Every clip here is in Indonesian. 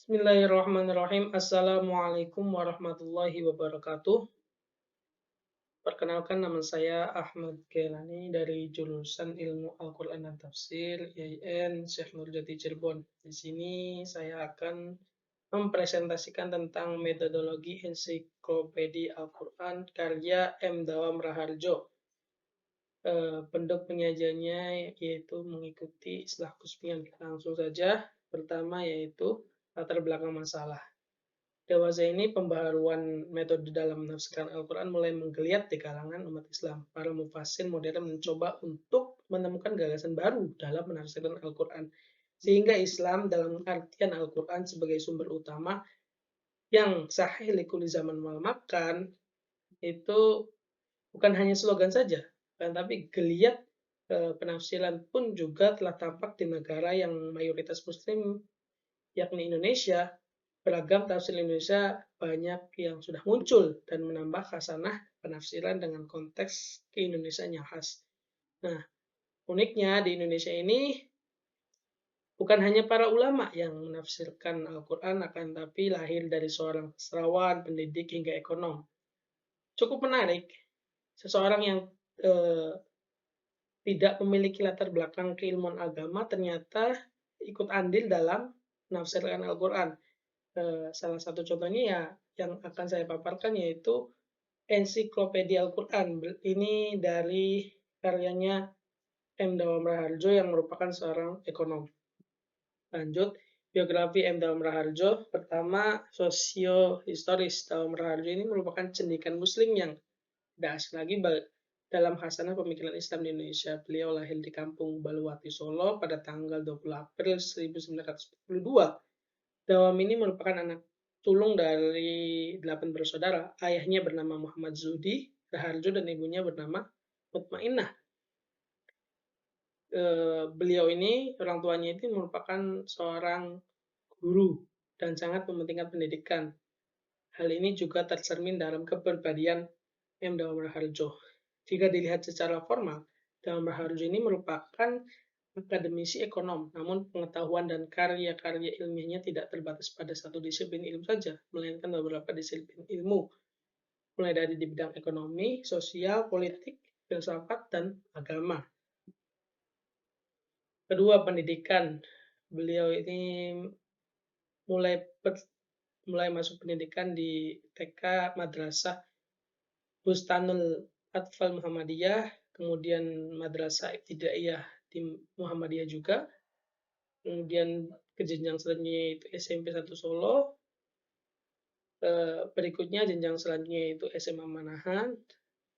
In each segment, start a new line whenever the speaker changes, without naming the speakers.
Bismillahirrahmanirrahim. Assalamualaikum warahmatullahi wabarakatuh. Perkenalkan nama saya Ahmad Kelani dari jurusan Ilmu Al-Quran dan Tafsir IAIN Syekh Nurjati Cirebon. Di sini saya akan mempresentasikan tentang metodologi ensiklopedia Al-Quran karya M. Dawam Raharjo. Bentuk penyajiannya yaitu mengikuti istilah kusmian. Langsung saja. Pertama yaitu latar belakang masalah. Dewasa ini pembaharuan metode dalam menafsirkan Al-Quran mulai menggeliat di kalangan umat Islam. Para mufassir modern mencoba untuk menemukan gagasan baru dalam menafsirkan Al-Quran. Sehingga Islam dalam artian Al-Quran sebagai sumber utama yang sahih likuli zaman wal makan itu bukan hanya slogan saja, tapi geliat penafsiran pun juga telah tampak di negara yang mayoritas muslim yakni Indonesia. Beragam tafsir Indonesia banyak yang sudah muncul dan menambah khasanah penafsiran dengan konteks ke-Indonesiaan yang khas. Nah, uniknya di Indonesia ini bukan hanya para ulama yang menafsirkan Al-Quran, akan tapi lahir dari seorang sastrawan, pendidik, hingga ekonom. Cukup menarik, seseorang yang tidak memiliki latar belakang keilmuan agama ternyata ikut andil dalam menafsirkan Al-Quran. Salah satu contohnya ya yang akan saya paparkan yaitu ensiklopedia Al-Quran. Ini dari karyanya M. Dawam Raharjo yang merupakan seorang ekonom. Lanjut, biografi M. Dawam Raharjo. Pertama, sosiohistoris. Dawam Raharjo ini merupakan cendekiawan muslim yang tidak asing lagi dalam khasanah pemikiran Islam di Indonesia. Beliau lahir di kampung Baluwati, Solo pada tanggal 20 April 1942. Dawam ini merupakan anak sulung dari 8 bersaudara. Ayahnya bernama Muhammad Zudi Raharjo dan ibunya bernama Mutmainnah. Beliau ini, orang tuanya itu merupakan seorang guru dan sangat mementingkan pendidikan. Hal ini juga tercermin dalam kepribadian M. Dawam Raharjo. Jika dilihat secara formal, Dawam Raharjo ini merupakan akademisi ekonom, namun pengetahuan dan karya-karya ilmiahnya tidak terbatas pada satu disiplin ilmu saja, melainkan beberapa disiplin ilmu, mulai dari di bidang ekonomi, sosial, politik, filsafat, dan agama. Kedua, pendidikan. Beliau ini mulai masuk pendidikan di TK Madrasah Bustanul Atfal Muhammadiyah, kemudian Madrasah Ibtidaiyah di Muhammadiyah juga, kemudian ke jenjang selanjutnya itu SMP 1 Solo, berikutnya jenjang selanjutnya itu SMA Manahan,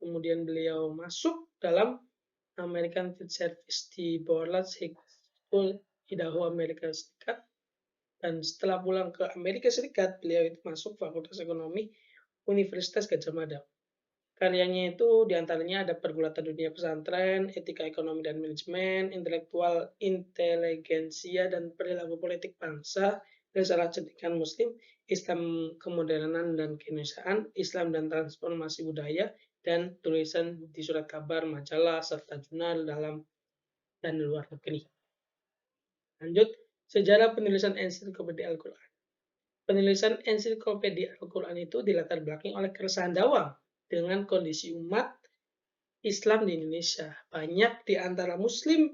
kemudian beliau masuk dalam American Field Service di Borlat High School, Idaho, Amerika Serikat, dan setelah pulang ke Amerika Serikat, beliau itu masuk Fakultas Ekonomi Universitas Gadjah Mada. Karyanya itu diantaranya ada Pergulatan Dunia Pesantren, Etika Ekonomi dan Manajemen, Intelektual Inteligensia dan Perilaku Politik Bangsa, Risalah Cendekiawan Muslim, Islam Kemodernan dan Keindonesiaan, Islam dan Transformasi Budaya, dan tulisan di surat kabar, majalah, serta jurnal dalam dan luar negeri. Lanjut, sejarah penulisan ensiklopedia Al-Quran. Penulisan ensiklopedia Al-Quran itu dilatar belakangi oleh keresahan Dawam dengan kondisi umat Islam di Indonesia. Banyak di antara Muslim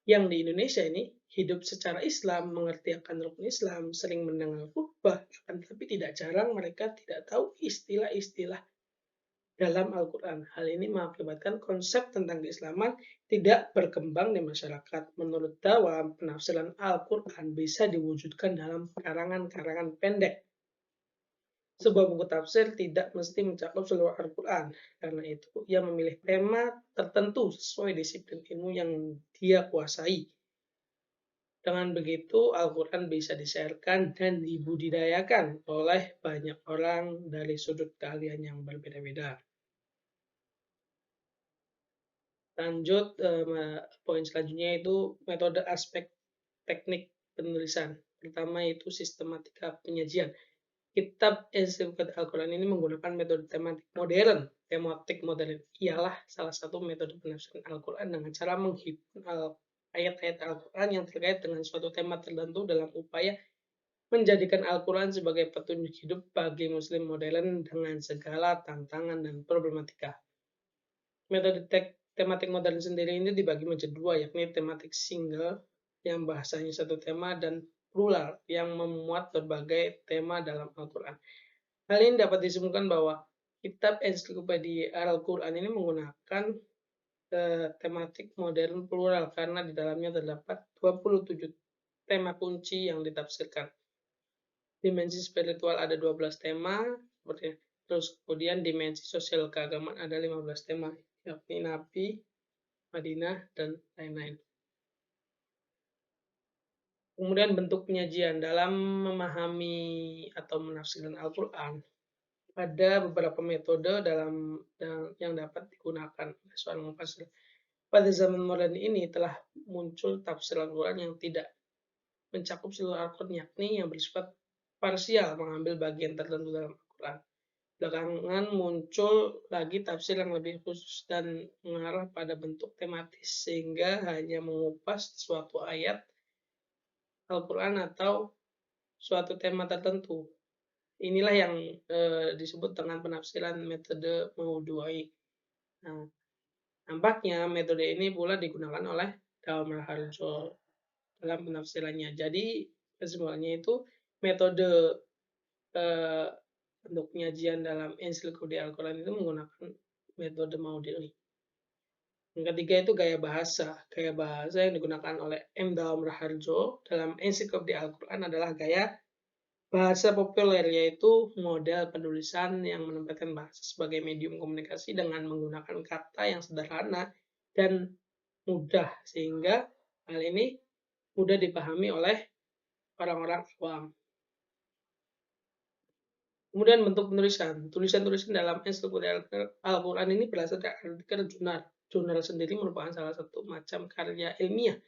yang di Indonesia ini hidup secara Islam, mengerti akan rukun Islam, sering mendengar khutbah, akan tetapi tidak jarang mereka tidak tahu istilah-istilah dalam Al-Quran. Hal ini mengakibatkan konsep tentang keislaman tidak berkembang di masyarakat. Menurut Dawam, penafsiran Al-Quran bisa diwujudkan dalam karangan-karangan pendek. Sebuah buku tafsir tidak mesti mencakup seluruh Al-Quran. Karena itu, ia memilih tema tertentu sesuai disiplin ilmu yang dia kuasai. Dengan begitu, Al-Quran bisa disiarkan dan dibudidayakan oleh banyak orang dari sudut keahlian yang berbeda-beda. Lanjut, poin selanjutnya itu metode aspek teknik penulisan. Pertama itu sistematika penyajian. Kitab ensiklopedia Al-Quran ini menggunakan metode tematik modern. Tematik modern ialah salah satu metode penafsiran Al-Quran dengan cara menghimpun ayat-ayat Al-Quran yang terkait dengan suatu tema tertentu dalam upaya menjadikan Al-Quran sebagai petunjuk hidup bagi Muslim modern dengan segala tantangan dan problematika. Metode tematik modern sendiri ini dibagi menjadi dua, yakni tematik single yang bahasanya satu tema dan plural yang memuat berbagai tema dalam Al-Quran. Hal ini dapat disimpulkan bahwa kitab ensiklopedia Al-Quran ini menggunakan tematik modern plural karena di dalamnya terdapat 27 tema kunci yang ditafsirkan. Dimensi spiritual ada 12 tema, terus kemudian dimensi sosial keagamaan ada 15 tema, yakni Nabi, Madinah, dan lain-lain. Kemudian bentuk penyajian dalam memahami atau menafsirkan Al-Quran. Ada beberapa metode yang dapat digunakan oleh seorang mufasir. Pada zaman modern ini telah muncul tafsir Al-Quran yang tidak mencakup seluruh Al-Quran, yakni yang bersifat parsial, mengambil bagian tertentu dalam Al-Quran. Belakangan muncul lagi tafsir yang lebih khusus dan mengarah pada bentuk tematis, sehingga hanya mengupas suatu ayat Al-Quran atau suatu tema tertentu. Inilah yang disebut dengan penafsiran metode maudu'i. Nah, nampaknya metode ini pula digunakan oleh Dawam Raharjo dalam penafsirannya. Jadi kesimpulannya itu metode untuk penyajian dalam ensiklopedia Al-Quran itu menggunakan metode maudu'i. Yang ketiga itu gaya bahasa. Gaya bahasa yang digunakan oleh M. Dawam Raharjo dalam ensiklopedia Al-Quran adalah gaya bahasa populer, yaitu model penulisan yang menempatkan bahasa sebagai medium komunikasi dengan menggunakan kata yang sederhana dan mudah, sehingga hal ini mudah dipahami oleh orang-orang awam. Kemudian bentuk penulisan. Tulisan-tulisan dalam ensiklopedia Al-Quran ini berasal dari artikel jurnal. Jurnal sendiri merupakan salah satu macam karya ilmiah.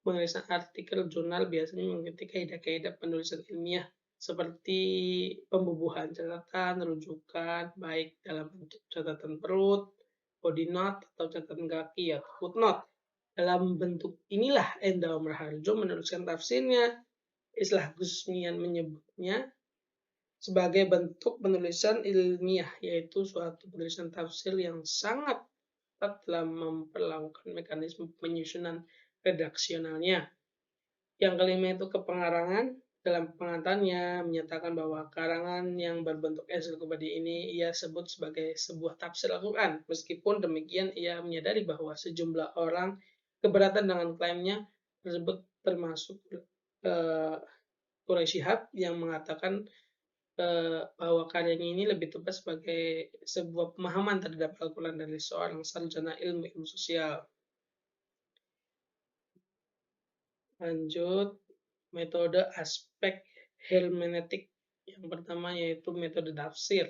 Penulisan artikel jurnal biasanya mengikuti kaidah-kaidah penulisan ilmiah seperti pembubuhan catatan, rujukan, baik dalam bentuk catatan perut, body note, atau catatan kaki atau footnote. Dalam bentuk inilah Dawam Raharjo menuliskan tafsirnya. Islah Gusmian menyebutnya sebagai bentuk penulisan ilmiah, yaitu suatu penulisan tafsir yang sangat ketat dalam memperlakukan mekanisme penyusunan redaksionalnya. Yang kelima itu kepengarangan. Dalam pengantarnya menyatakan bahwa karangan yang berbentuk ensiklopedia ini ia sebut sebagai sebuah tafsir Al-Quran. Meskipun demikian, ia menyadari bahwa sejumlah orang keberatan dengan klaimnya tersebut, termasuk Quraisy Shihab yang mengatakan bahwa karyanya ini lebih tepat sebagai sebuah pemahaman terhadap Al-Quran dari seorang sarjana ilmu sosial. Lanjut, metode aspek hermeneutik. Yang pertama yaitu metode tafsir.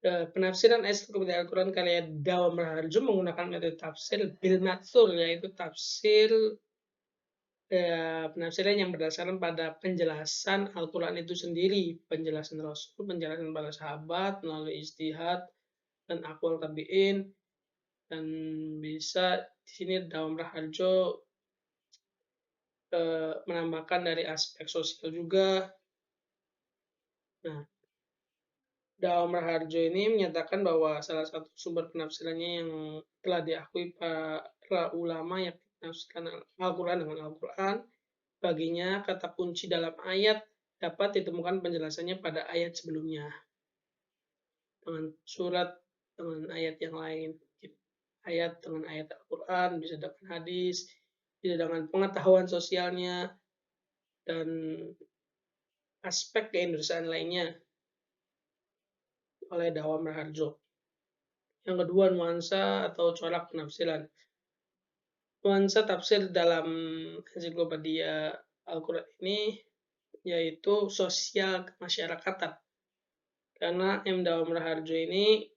Penafsiran ensiklopedia Al-Quran karya Dawam Raharjo menggunakan metode tafsir bil matsur, yaitu tafsir penafsiran yang berdasarkan pada penjelasan Al-Quran itu sendiri, penjelasan Rasul, penjelasan para sahabat melalui ijtihad dan aqwal tabi'in, dan bisa di sini Dawam Raharjo menambahkan dari aspek sosial juga. Nah, Dawam Raharjo ini menyatakan bahwa salah satu sumber penafsirannya yang telah diakui para ulama yang penafsiran Al-Quran dengan Al-Quran, baginya kata kunci dalam ayat dapat ditemukan penjelasannya pada ayat sebelumnya. Dengan surat, dengan ayat yang lain. Ayat dengan ayat Al-Quran, bisa dengan hadis, bisa dengan pengetahuan sosialnya, dan aspek keindonesiaan lainnya oleh Dawam Raharjo. Yang kedua, nuansa atau corak penafsiran. Nuansa tafsir dalam ensiklopedia Al-Quran ini yaitu sosial kemasyarakatan. Karena M. Dawam Raharjo ini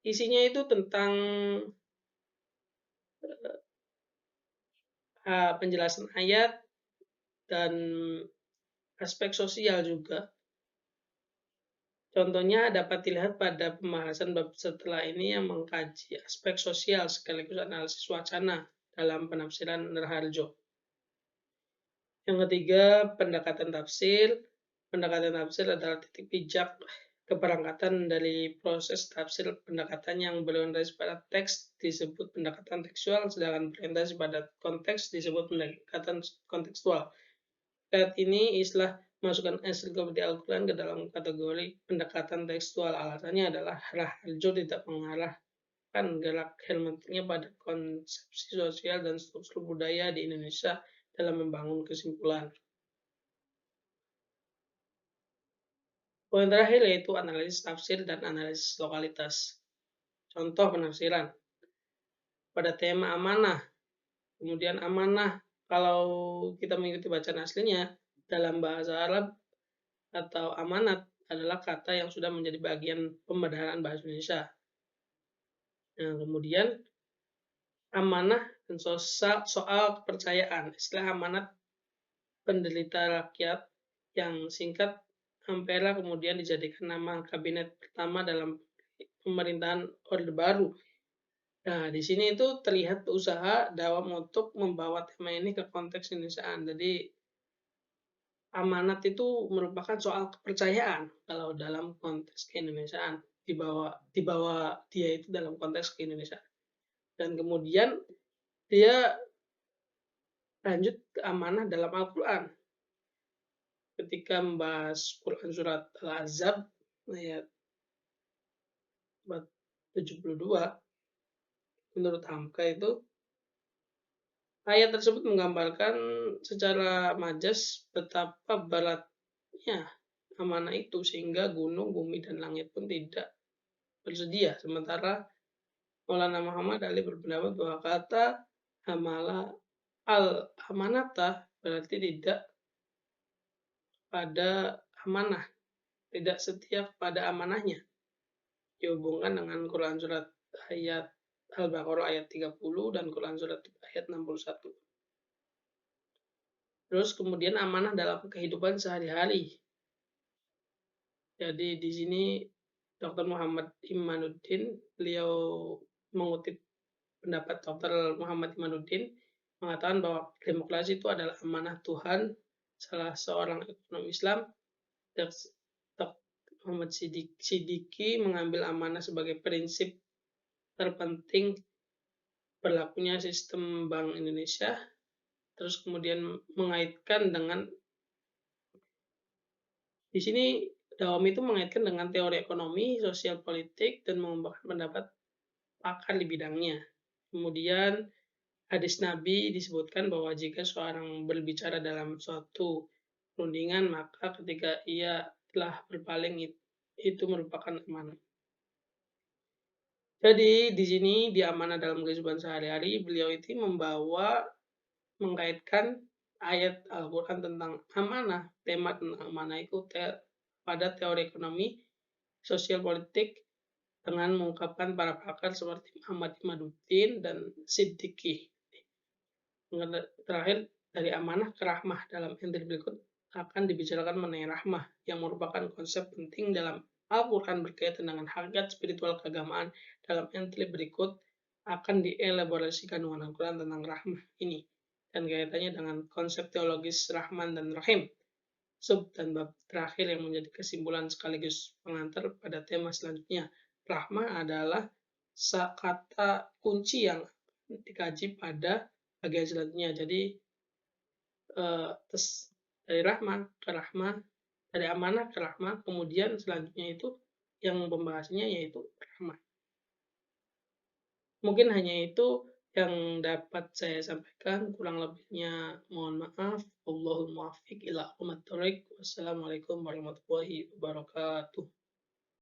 isinya itu tentang penjelasan ayat dan aspek sosial juga. Contohnya dapat dilihat pada pembahasan bab setelah ini yang mengkaji aspek sosial sekaligus analisis wacana dalam penafsiran Raharjo. Yang ketiga, pendekatan tafsir. Pendekatan tafsir adalah titik pijak keberangkatan dari proses tafsir. Pendekatan yang berorientasi pada teks disebut pendekatan tekstual, sedangkan berorientasi pada konteks disebut pendekatan kontekstual. Saat ini istilah masukkan ensiklopedia Al-Quran ke dalam kategori pendekatan tekstual. Alasannya adalah Raharjo tidak mengarahkan gerak hermeneutiknya pada konsepsi sosial dan struktur budaya di Indonesia dalam membangun kesimpulan. Poin terakhir yaitu analisis tafsir dan analisis lokalitas. Contoh penafsiran pada tema amanah. Kemudian amanah, kalau kita mengikuti bacaan aslinya, dalam bahasa Arab atau amanat adalah kata yang sudah menjadi bagian pembenaran bahasa Indonesia. Nah, kemudian amanah dan soal kepercayaan. Istilah amanat penderita rakyat yang singkat Ampera kemudian dijadikan nama kabinet pertama dalam pemerintahan Orde Baru. Nah, di sini itu terlihat usaha Dawam untuk membawa tema ini ke konteks Indonesiaan. Jadi, amanat itu merupakan soal kepercayaan kalau dalam konteks keindonesiaan, dibawa dia itu dalam konteks keindonesiaan. Dan kemudian dia lanjut ke amanah dalam Al-Quran. Ketika membahas Quran surat Al-Ahzab ayat 72, menurut Hamka itu ayat tersebut menggambarkan secara majas betapa beratnya amanah itu sehingga gunung, bumi, dan langit pun tidak bersedia. Sementara Maulana Muhammad Ali berpendapat bahwa kata hamala al-amanata berarti tidak pada amanah, tidak setia pada amanahnya. Dihubungkan dengan Quran surat ayat Al-Baqarah ayat 30 dan Quran surat ayat 61. Terus kemudian amanah dalam kehidupan sehari-hari. Jadi di sini Dr. Muhammad Imanuddin, beliau mengutip pendapat Dr. Muhammad Imanuddin, mengatakan bahwa demokrasi itu adalah amanah Tuhan. Salah seorang ekonom Islam, Dr. Muhammad Siddiqui, mengambil amanah sebagai prinsip terpenting berlakunya sistem Bank Indonesia. Terus kemudian mengaitkan dengan di sini Dawam itu mengaitkan dengan teori ekonomi, sosial politik, dan mengembangkan pendapat pakar di bidangnya. Kemudian hadis Nabi disebutkan bahwa jika seorang berbicara dalam suatu perundingan, maka ketika ia telah berpaling itu merupakan amanah. Jadi di sini di amanah dalam kehidupan sehari-hari, beliau itu mengkaitkan ayat Al-Quran tentang amanah, tema tentang amanah itu pada teori ekonomi, sosial politik, dengan mengungkapkan para pakar seperti Muhammad Imanuddin dan Siddiqui. Terakhir, dari amanah ke rahmah dalam entry berikut akan dibicarakan mengenai rahmah yang merupakan konsep penting dalam Al-Quran berkaitan dengan hakikat spiritual keagamaan. Dalam entry berikut akan dielaborasikan dengan Al-Quran tentang rahmah ini dan kaitannya dengan konsep teologis Rahman dan Rahim. Sub dan bab terakhir yang menjadi kesimpulan sekaligus pengantar pada tema selanjutnya. Rahmah adalah kata kunci yang dikaji pada bagian selanjutnya. Jadi dari rahmah ke rahmah, dari amanah ke rahmah, kemudian selanjutnya itu yang pembahasannya yaitu rahmah. Mungkin hanya itu yang dapat saya sampaikan, kurang lebihnya mohon maaf. Wallahul muwaffiq ila aqwamit thoriq. Wassalamualaikum warahmatullahi wabarakatuh.